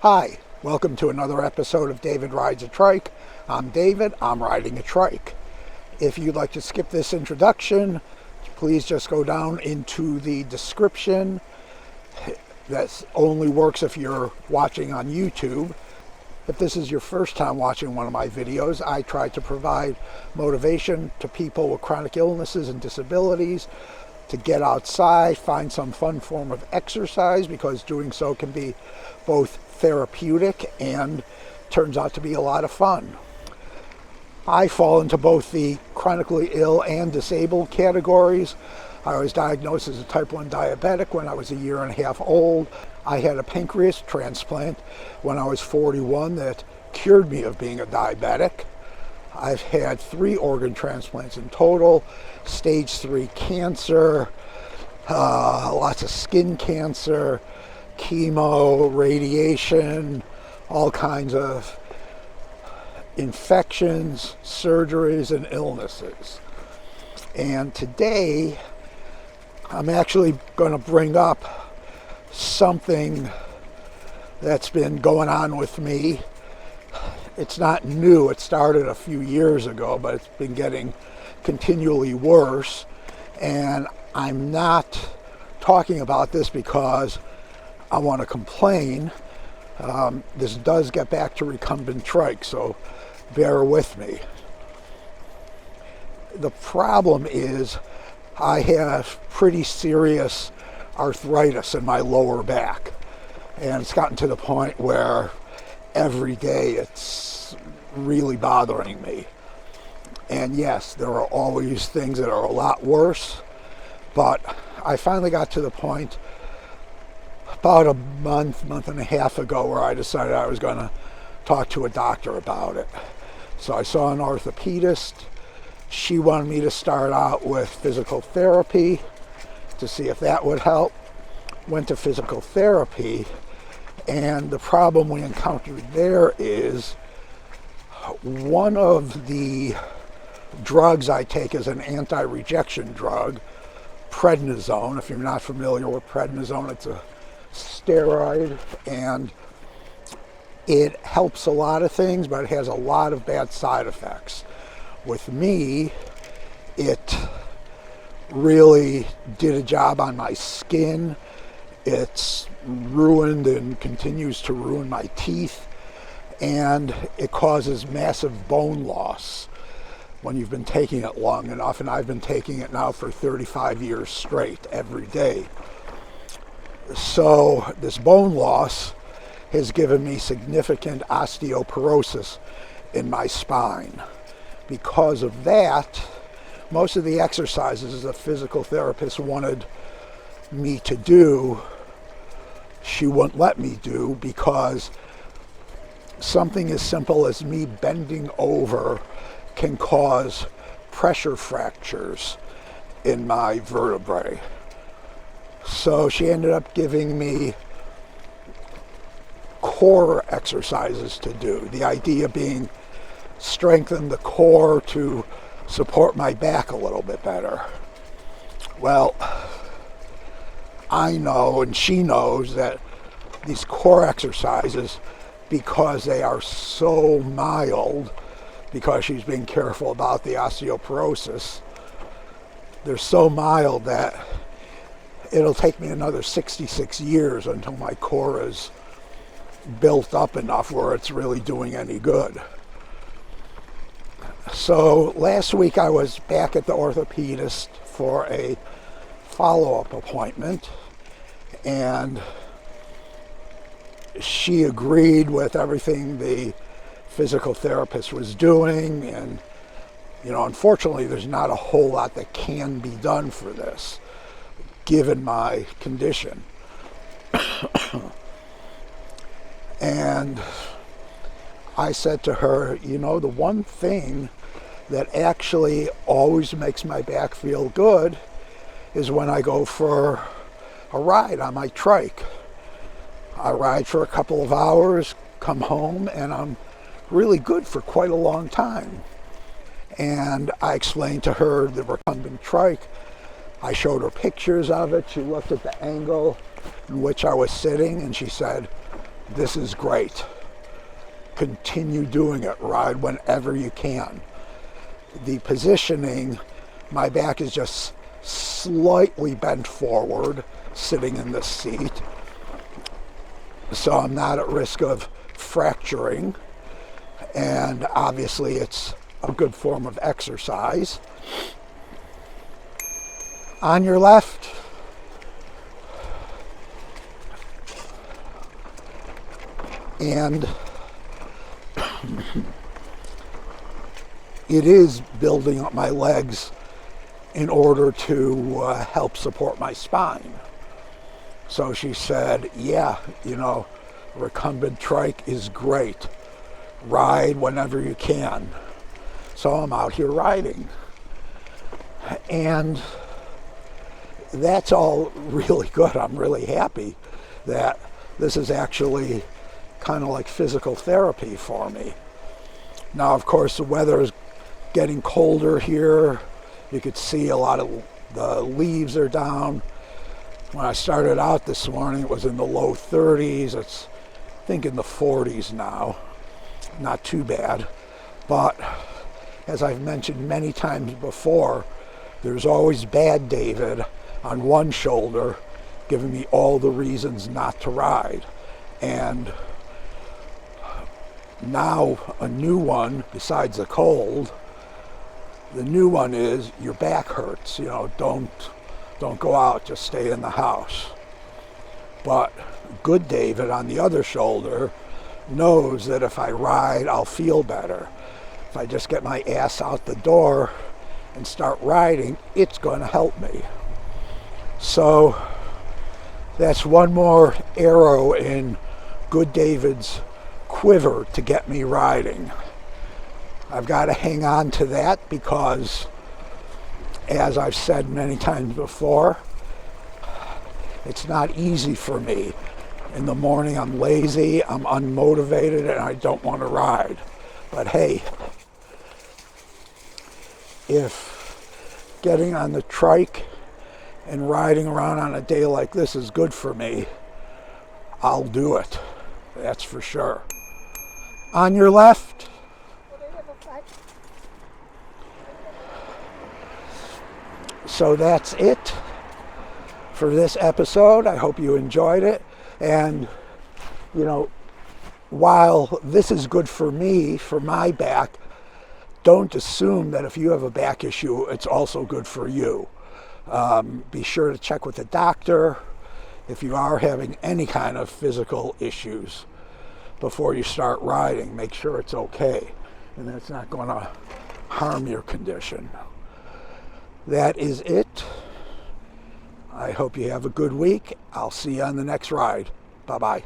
Hi, welcome to another episode of David Rides a Trike. I'm David, I'm riding a trike. If you'd like to skip this introduction, please just go down into the description. That only works if you're watching on YouTube. If this is your first time watching one of my videos, I try to provide motivation to people with chronic illnesses and disabilities to get outside, find some fun form of exercise, because doing so can be both therapeutic and turns out to be a lot of fun. I fall into both the chronically ill and disabled categories. I was diagnosed as a type 1 diabetic when I was a year and a half old. I had a pancreas transplant when I was 41 that cured me of being a diabetic. I've had 3 organ transplants in total, stage 3 cancer, lots of skin cancer, chemo, radiation, all kinds of infections, surgeries, and illnesses. And today, I'm actually going to bring up something that's been going on with me. It's not new. It started a few years ago, but it's been getting continually worse. And I'm not talking about this because I want to complain. This does get back to recumbent trike, so bear with me. The problem is I have pretty serious arthritis in my lower back, and it's gotten to the point where every day it's really bothering me. And yes, there are always things that are a lot worse, but I finally got to the point about a month and a half ago where I decided I was going to talk to a doctor about it. So I saw an orthopedist. She wanted me to start out with physical therapy to see if that would help. Went to physical therapy, and the problem we encountered there is one of the drugs I take is an anti-rejection drug, prednisone. If you're not familiar with prednisone, it's a steroid, and it helps a lot of things, but it has a lot of bad side effects. With me, it really did a job on my skin. It's ruined and continues to ruin my teeth, and it causes massive bone loss when you've been taking it long enough, and I've been taking it now for 35 years straight, every day. So this bone loss has given me significant osteoporosis in my spine. Because of that, most of the exercises the physical therapist wanted me to do, she wouldn't let me do, because something as simple as me bending over can cause pressure fractures in my vertebrae. So she ended up giving me core exercises to do. The idea being strengthen the core to support my back a little bit better. Well, I know, and she knows, that these core exercises, because they are so mild, because she's being careful about the osteoporosis, they're so mild that it'll take me another 66 years until my core is built up enough where it's really doing any good. So last week I was back at the orthopedist for a follow-up appointment, and she agreed with everything the physical therapist was doing, and unfortunately there's not a whole lot that can be done for this given my condition. And I said to her, the one thing that actually always makes my back feel good is when I go for a ride on my trike. I ride for a couple of hours, come home, and I'm really good for quite a long time. And I explained to her the recumbent trike. I showed her pictures of it. She looked at the angle in which I was sitting, and she said, this is great. Continue doing it. Ride whenever you can. The positioning, my back is just slightly bent forward, sitting in this seat. So I'm not at risk of fracturing. And obviously it's a good form of exercise. On your left, and it is building up my legs in order to help support my spine. So she said, yeah, recumbent trike is great. Ride whenever you can. So I'm out here riding. And that's all really good. I'm really happy that this is actually kind of like physical therapy for me. Now, of course, the weather is getting colder here. You could see a lot of the leaves are down. When I started out this morning, it was in the low 30s. It's, I think, in the 40s now. Not too bad. But as I've mentioned many times before, there's always Bad David on one shoulder giving me all the reasons not to ride. And now a new one, besides the cold, the new one is your back hurts. Don't go out, just stay in the house. But good David on the other shoulder knows that if I ride, I'll feel better. If I just get my ass out the door and start riding, it's going to help me. So that's one more arrow in good David's quiver to get me riding. I've got to hang on to that because, as I've said many times before, it's not easy for me. In the morning I'm lazy, I'm unmotivated, and I don't want to ride. But hey, if getting on the trike and riding around on a day like this is good for me, I'll do it. That's for sure. On your left, so that's it for this episode. I hope you enjoyed it. And, while this is good for me, for my back, don't assume that if you have a back issue, it's also good for you. Be sure to check with the doctor if you are having any kind of physical issues before you start riding. Make sure it's okay and that it's not going to harm your condition. That is it. I hope you have a good week. I'll see you on the next ride. Bye-bye.